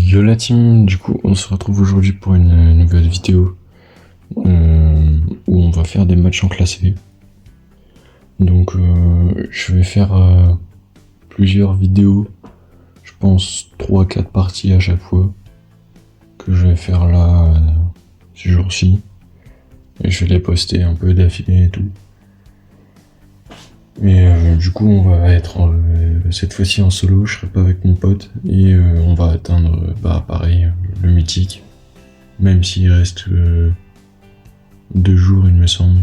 Yo la team, du coup on se retrouve aujourd'hui pour une nouvelle vidéo où on va faire des matchs en classé. Donc je vais faire plusieurs vidéos, je pense 3-4 parties à chaque fois que je vais faire là ces jours-ci. Et je vais les poster un peu d'affilée et tout. Et du coup on va être cette fois-ci en solo, je serai pas avec mon pote et on va atteindre pareil le mythique. Même s'il reste 2 jours il me semble.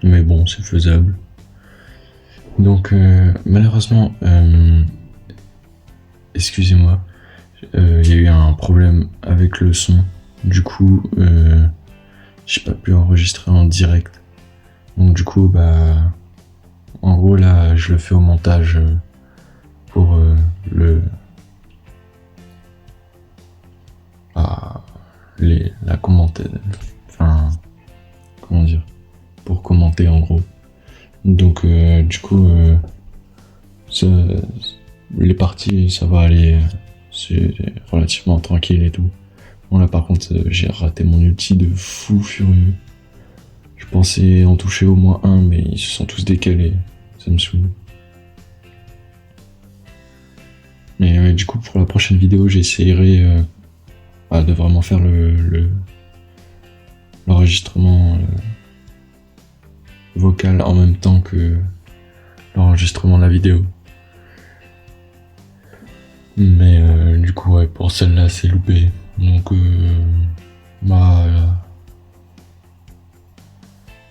Mais bon, c'est faisable. Donc malheureusement, excusez-moi, il y a eu un problème avec le son. Du coup, j'ai pas pu enregistrer en direct. Donc du coup, en gros là, je le fais au montage pour le ah, la commenter, enfin comment dire, pour commenter en gros. Donc du coup, ça, les parties, ça va aller, c'est relativement tranquille et tout. Bon là par contre j'ai raté mon ulti de fou furieux. Je pensais en toucher au moins un mais ils se sont tous décalés. Ça me saoule. Mais du coup pour la prochaine vidéo j'essayerai de vraiment faire l'enregistrement vocal en même temps que l'enregistrement de la vidéo. Mais du coup ouais pour celle-là c'est loupé. Donc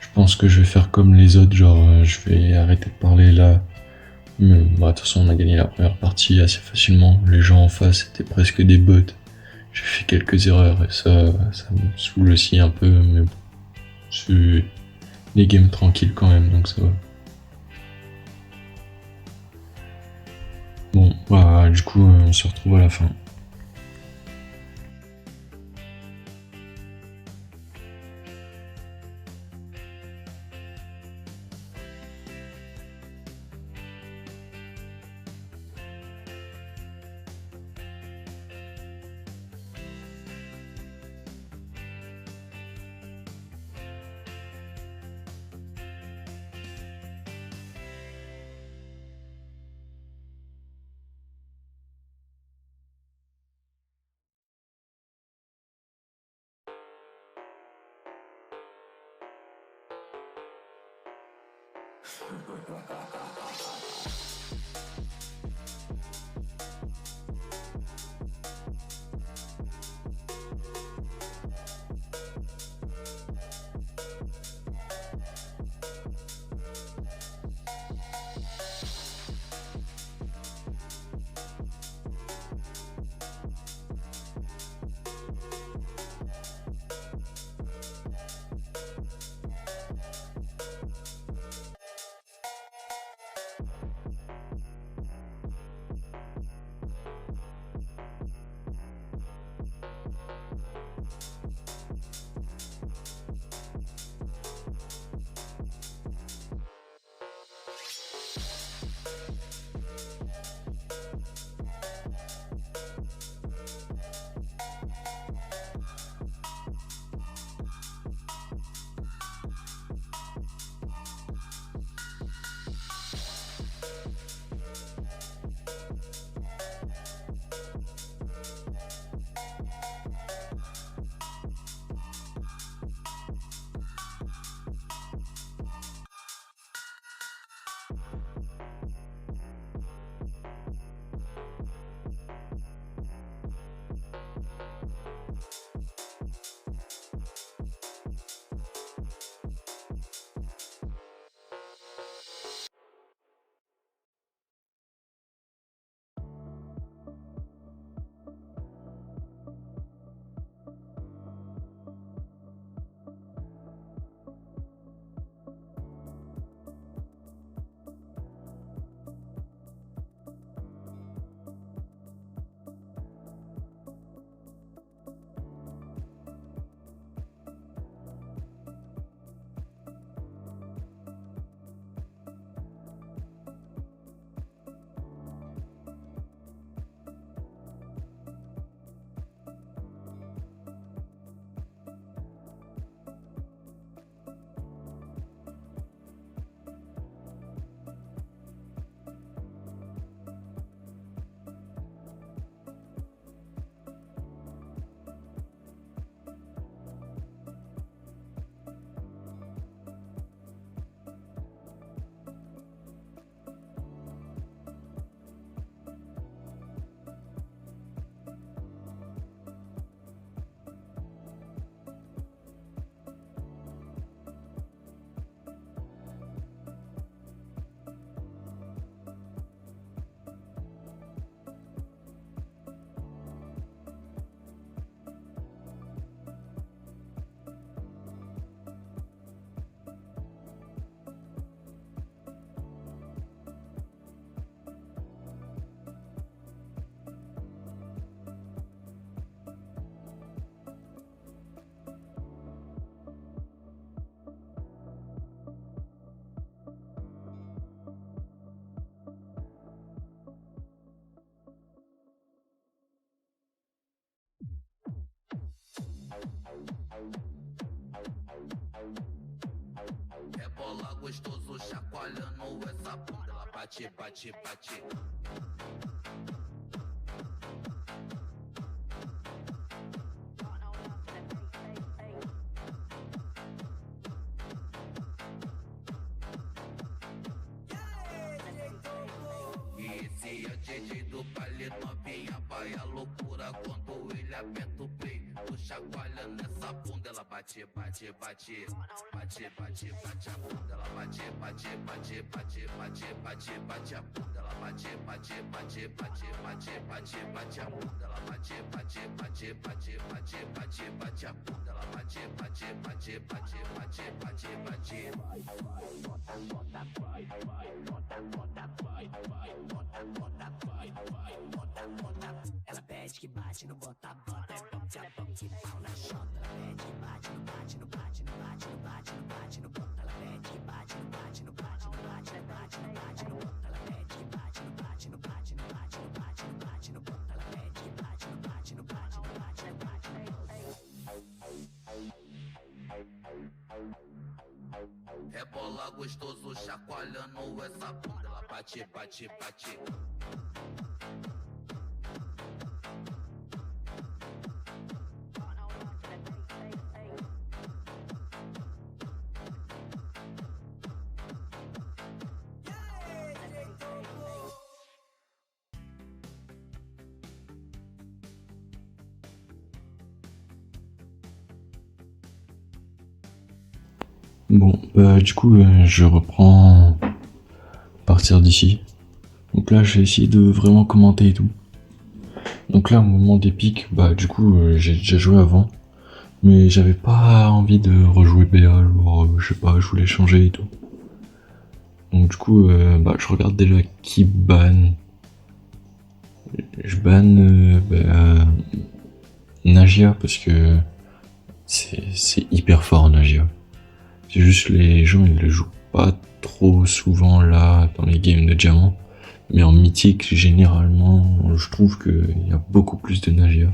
je pense que je vais faire comme les autres, genre je vais arrêter de parler là. Mais de toute façon, on a gagné la première partie assez facilement. Les gens en face étaient presque des bots. J'ai fait quelques erreurs et ça me saoule aussi un peu, mais bon, c'est des games tranquilles quand même, donc ça va. Bon, du coup, on se retrouve à la fin. Rebola gostoso, chacoalhando essa bunda. Ela bate, bate, bate. E esse é o DJ do baile, novinha, vai a loucura quando ele aperta o play. Tô chacoalhando nessa bunda, ela bate, bate, bate. Bate, bate, bate a bunda, ela bate, bate, bate, bate, bate, bate, bate a bunda, ela bate, bate, bate, bate, bate, bate, bate a bunda, ela bate, bate, bate, bate, bate, bate, bate a bunda, ela bate, bate, bate, bate, bate, bate, bate. Ela pede que bate no bota, bota, é bota, bota, pau na chota. Ela pede que bate no bate, no bate, no bate, no bate, no bate, no bota. Ela pede que bate no bate, no bate, no bate, no bate, no bate, no bota. Ela pede que bate no bate, no bate, no bate, no bate, no bate, no bota. Ela pede que bate no bate, no bate, no bate, no bate, no bota. Rebola gostoso, chacoalhando essa bunda, ela bate, bate, bate. Bon, du coup, je reprends à partir d'ici. Donc là, j'ai essayé de vraiment commenter et tout. Donc là, au moment des pics, du coup, j'ai déjà joué avant. Mais j'avais pas envie de rejouer BA, genre, je sais pas, je voulais changer et tout. Donc du coup, je regarde déjà qui ban. Je banne Nagia parce que c'est hyper fort Nagia. C'est juste les gens ils le jouent pas trop souvent là dans les games de diamant. Mais en mythique généralement je trouve qu'il y a beaucoup plus de Nagia.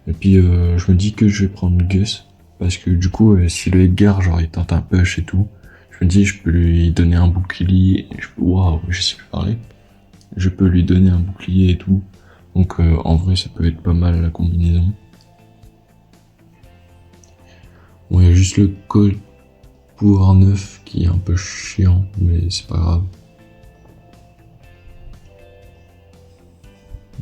Et puis je me dis que je vais prendre Gus. Parce que du coup si le Edgar genre il tente un push et tout, je me dis je peux lui donner un bouclier. Waouh, je sais plus parler. Je peux lui donner un bouclier et tout. Donc en vrai ça peut être pas mal la combinaison. Bon, il y a juste le code pouvoir 9 qui est un peu chiant, mais c'est pas grave.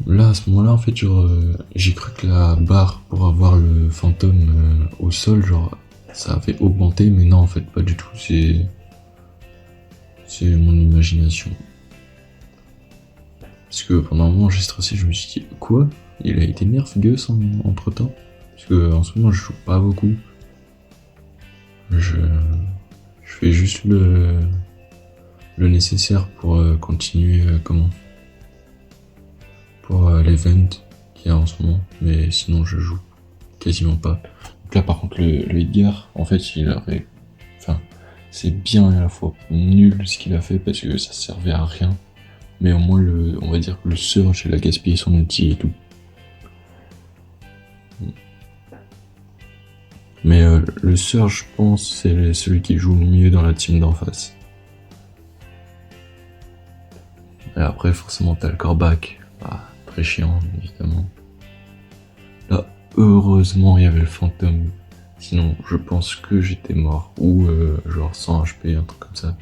Là à ce moment là en fait genre j'ai cru que la barre pour avoir le fantôme au sol genre ça avait augmenté, mais non en fait pas du tout, c'est mon imagination. Parce que pendant un moment j'ai stressé, je me suis dit quoi, il a été nerf Gus entre temps, parce que en ce moment je joue pas beaucoup. Je fais juste le nécessaire pour continuer pour l'event qu'il y a en ce moment, mais sinon je joue quasiment pas. Donc là par contre le Edgar en fait c'est bien et à la fois nul ce qu'il a fait parce que ça servait à rien, mais au moins on va dire que le Surge il a gaspillé son outil et tout. Mais le Surge, je pense, c'est celui qui joue le mieux dans la team d'en face. Et après, forcément, t'as le Corbac. Très chiant, évidemment. Là, heureusement, il y avait le fantôme. Sinon, je pense que j'étais mort. Ou genre 100 HP, un truc comme ça.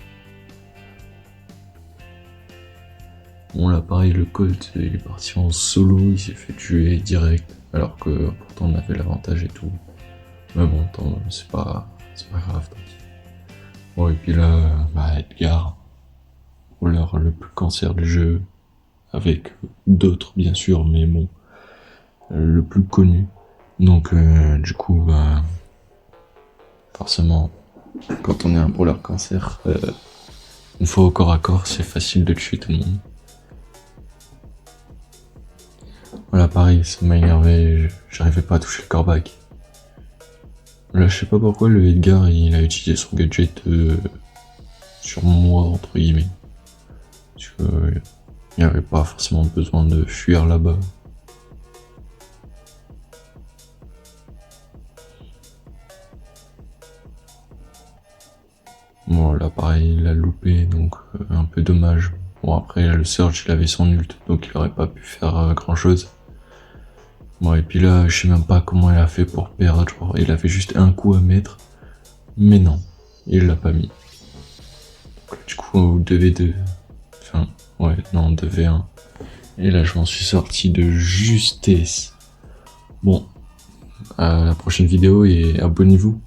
Bon, là, pareil, le Colt, il est parti en solo. Il s'est fait tuer direct. Alors que pourtant, on avait l'avantage et tout. Mais bon, c'est pas grave. Bon, et puis là, Edgar, le plus cancer du jeu, avec d'autres bien sûr, mais bon, le plus connu. Donc, du coup, forcément, quand on est un brawler cancer, une fois au corps à corps, c'est facile de tuer tout le monde. Voilà, pareil, ça m'a énervé, j'arrivais pas à toucher le corbac. Là, je sais pas pourquoi le Edgar il a utilisé son gadget sur moi, entre guillemets. Parce que il n'y avait pas forcément besoin de fuir là-bas. Bon, là, pareil, il a loupé, donc un peu dommage. Bon, après, le Surge, il avait son ult, donc il aurait pas pu faire grand chose. Bon, et puis là, je sais même pas comment il a fait pour perdre. Genre, il avait juste un coup à mettre. Mais non, il l'a pas mis. Donc, du coup, 2v2. Enfin, ouais, non, 2v1. Et là, je m'en suis sorti de justesse. Bon, à la prochaine vidéo et abonnez-vous.